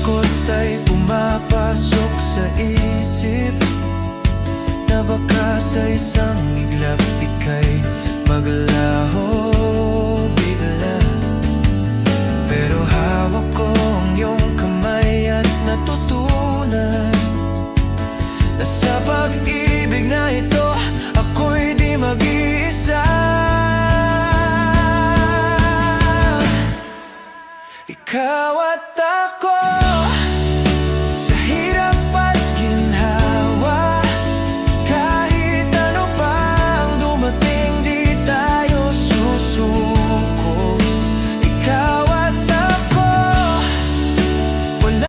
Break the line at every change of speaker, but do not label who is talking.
takot ay pumapasok sa isip, na baka sa isang iglap ika'y maglaho bigla. Pero hawak ko ang iyong kamay at natutunan na sa pag-ibig na ito ako'y di mag-iisa. Ikaw